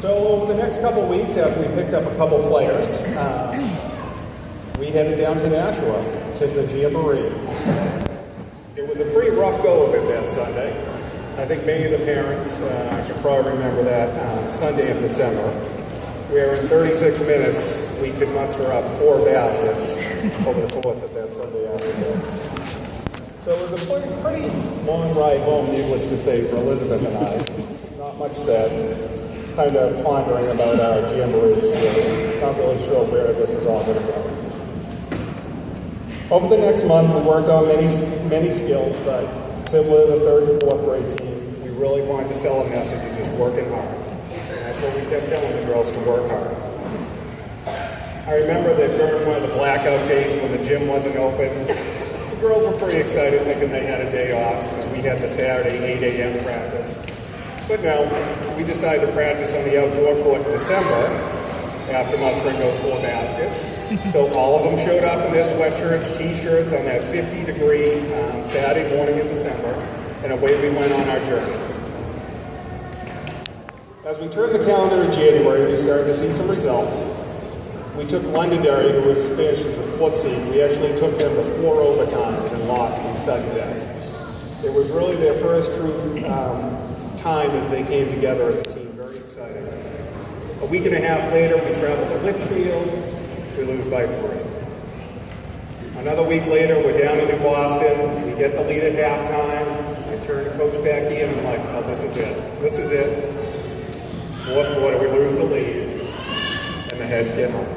So over the next couple weeks, after we picked up a couple players, we headed down to Nashua to the Jamboree. It was a pretty rough go of it that Sunday. I think many of the parents should probably remember that Sunday in December, where in 36 minutes we could muster up 4 baskets over the course of that Sunday afternoon. So it was a pretty long ride home, needless to say, for Elizabeth and I. Not much said. Kind of pondering about our Jamboree experience. Not really sure where this is all going to go. Over the next month, we worked on many skills, but similar to the 3rd and 4th grade team, we really wanted to sell a message of just working hard. And that's what we kept telling the girls, to work hard. I remember that during one of the blackout days when the gym wasn't open, the girls were pretty excited thinking they had a day off because we had the Saturday 8 a.m. practice. But no, we decided to practice on the outdoor court in December after mustering those 4 baskets. So all of them showed up in their sweatshirts, t-shirts on that 50-degree Saturday morning in December, and away we went on our journey. As we turned the calendar in January, we started to see some results. We took Londonderry, who was finished as the 4th seed. We actually took them to 4 overtimes and lost in sudden death. It was really their first true time as they came together as a team. Very exciting. A week and a half later, we traveled to Litchfield. We lose by 3. Another week later, we're down in New Boston. We get the lead at halftime. I turn to Coach Becky and I'm like, oh, this is it. This is it. 4th quarter, we lose the lead. And the Heads get home.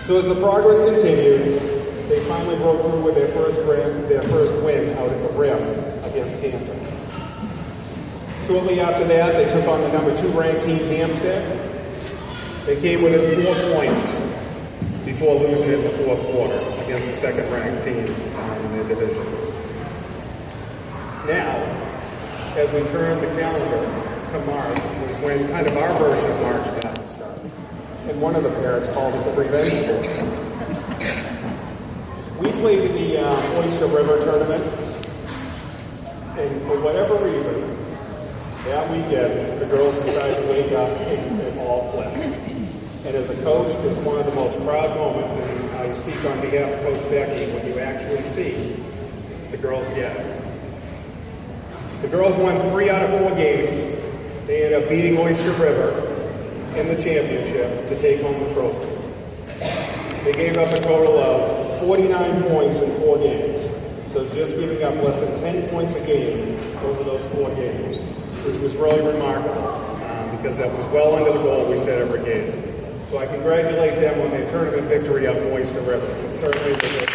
So as the progress continued, they finally broke through with their first win out at the Rim against Hampton. Shortly after that, they took on the number 2 ranked team, Hampstead. They came within 4 points before losing it in the 4th quarter against the 2nd ranked team in their division. Now, as we turn the calendar to March, was when kind of our version of March Madness started. And one of the parents called it the revenge tour. We played in the Oyster River tournament, and for whatever reason, that weekend, the girls decided to wake up and all clicked. And as a coach, it's one of the most proud moments, and I speak on behalf of Coach Becky, when you actually see the girls get it. The girls won 3 out of 4 games. They ended up beating Oyster River in the championship to take home the trophy. They gave up a total of 49 points in 4 games. So just giving up less than 10 points a game over those 4 games, which was really remarkable because that was well under the goal we set every game. So I congratulate them on their tournament victory up Oyster River. It certainly was a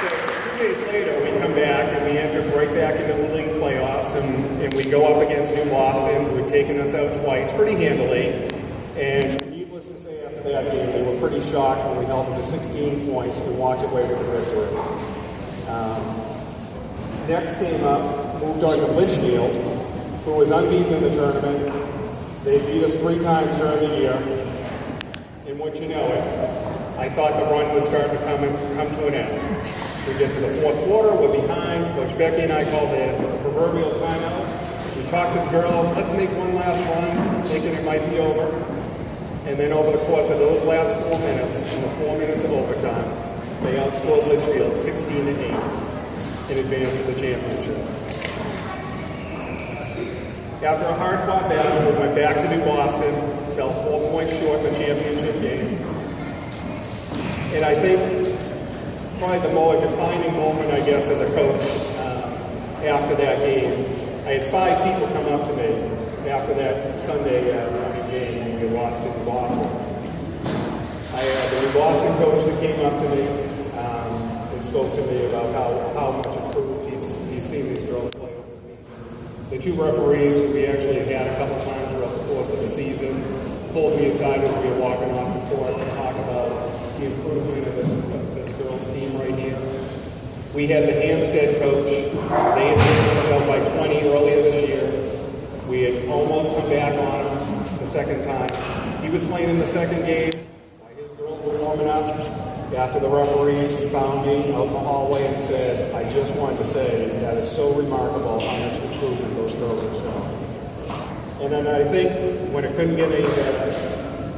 So 2 days later, we come back and we enter right back into the league playoffs, and we go up against New Boston, who had taken us out twice pretty handily. And needless to say, after that game, they were pretty shocked when we held them to 16 points and walked away with the victory. Next came up, moved on to Litchfield, who was unbeaten in the tournament. They beat us 3 times during the year. And once you know it, I thought the run was starting to come to an end. We get to the 4th quarter, we're behind. Coach Becky and I called the proverbial timeout. We talked to the girls, let's make one last run, thinking it might be over. And then over the course of those last 4 minutes, in the 4 minutes of overtime, they outscored Litchfield 16-8 in advance of the championship. After a hard-fought battle, we went back to New Boston, fell 4 points short in the championship game. And I think probably the more defining moment, I guess, as a coach after that game, I had 5 people come up to me after that Sunday morning game when we lost to New Boston. I had the New Boston coach that came up to me and spoke to me about how much improved he's seen these girls play over the season. The 2 referees who we actually had a couple times throughout the course of the season pulled me aside as we were walking off the court to talk about the improvement of this girls' team right here. We had the Hampstead coach. They had taken us out by 20 earlier this year. We had almost come back on him the second time. He was playing in the second game. His girls were warming up. After the referees, he found me out in the hallway and said, I just wanted to say that is so remarkable how much improvement those girls have shown. And then I think when it couldn't get any better,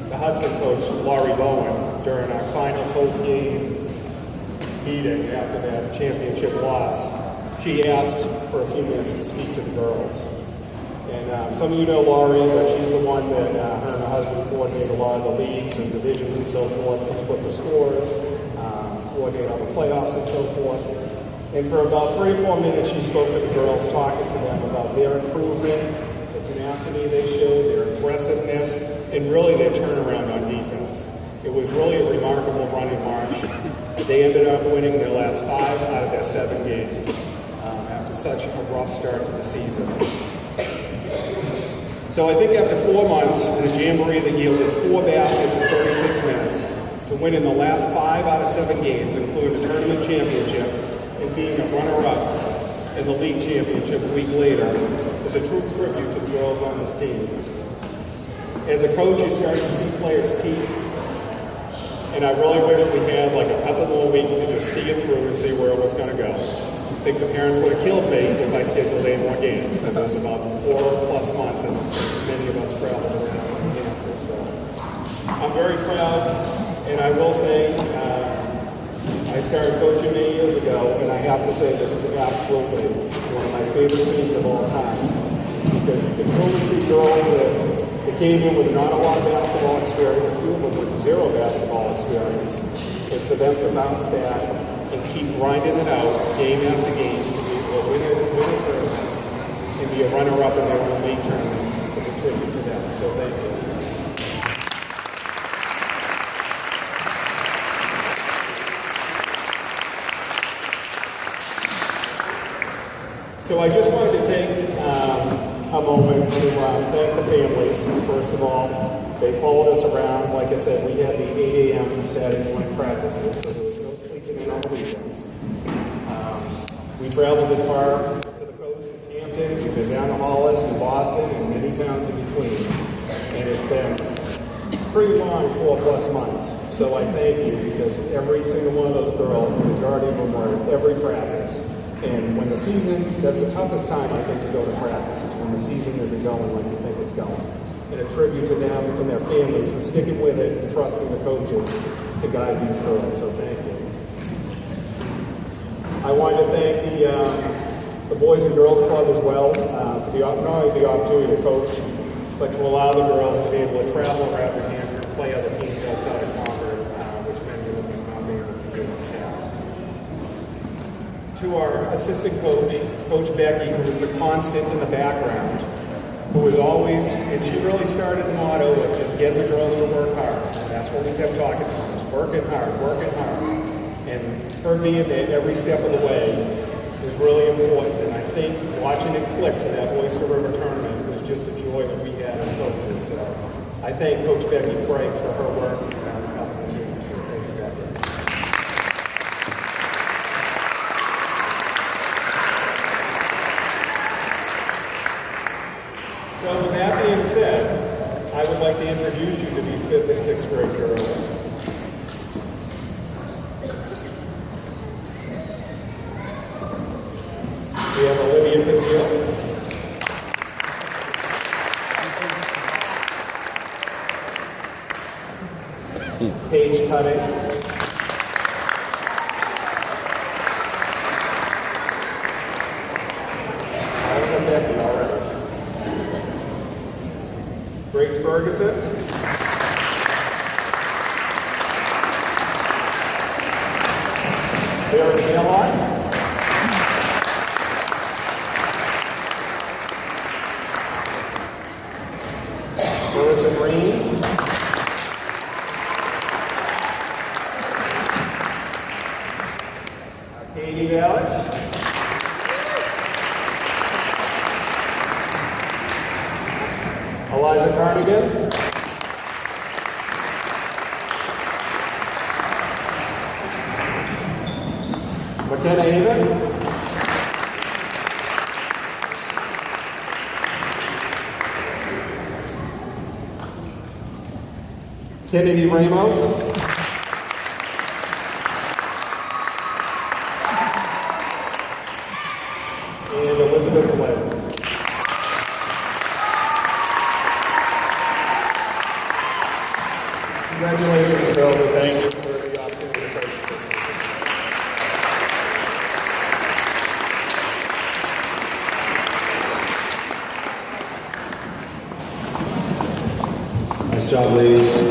the Hudson coach, Laurie Bowen, during our final post-game meeting after that championship loss, she asked for a few minutes to speak to the girls. And some of you know Laurie, but she's the one that her and her husband coordinate a lot of the leagues and divisions and so forth, put the scores, coordinate all the playoffs and so forth. And for about 3 or 4 minutes, she spoke to the girls, talking to them about their improvement, the tenacity they showed, their aggressiveness, and really their turnaround on defense. It was really a remarkable running march. They ended up winning their last 5 out of their 7 games after such a rough start to the season. So I think after 4 months in a jamboree that yielded 4 baskets in 36 minutes, to win in the last 5 out of 7 games, including the tournament championship, and being a runner-up in the league championship a week later, is a true tribute to the girls on this team. As a coach, you start to see players peak, and I really wish we had like a couple more weeks to just see it through and see where it was going to go. I think the parents would have killed me if I scheduled 8 more games, because it was about 4+ months as many of us traveled around New Hampshire. So I'm very proud, and I will say I started coaching many years ago, and I have to say this is absolutely one of my favorite teams of all time, because you can truly see girls that came in with not a lot of basketball experience, a few of them with 0 basketball experience, and for them to bounce back and keep grinding it out game after game to be able to win a tournament and be a runner-up in their own league tournament is a tribute to them. So thank you. So I just wanted to take a moment to thank the families. First of all, they followed us around. Like I said, we had the 8 a.m. Saturday morning practices, so there was no sleeping in on the weekends. We traveled as far to the coast as Hampton. We've been down to Hollis and Boston and many towns in between. And it's been pretty long 4+ months. So I thank you, because every single one of those girls, the majority of them were at every practice. And when the season, that's the toughest time, I think, to go to practice. It's when the season isn't going like you think it's going. And a tribute to them and their families for sticking with it and trusting the coaches to guide these girls. So thank you. I wanted to thank the Boys and Girls Club as well for not only the opportunity to coach, but to allow the girls to be able to travel around New Hampshire and play other teams outside of Concord, which many of them have not been able to do in the past. To our assistant coach, Coach Becky, who was the constant in the background, who was always, and she really started the motto of just get the girls to work hard. And that's what we kept talking to them, was working hard, working hard. And her being there every step of the way was really important. And I think watching it click for that Oyster River tournament was just a joy that we had as coaches. So I thank Coach Becky Craig for her work on helping the team. Thank you, Becky. So with that being said, I would like to introduce you to these 5th and 6th grade girls. We have Olivia Pizziel. Paige Cutting. I have Becky already. Grace Ferguson. Barry Mailhot. Marissa Green. Katie Vallich. Eliza Carnigan. McKenna Haven. Kennedy Ramos. and Elizabeth Lynn. Congratulations, girls, and thank you for the opportunity to coach this season. Nice job, ladies.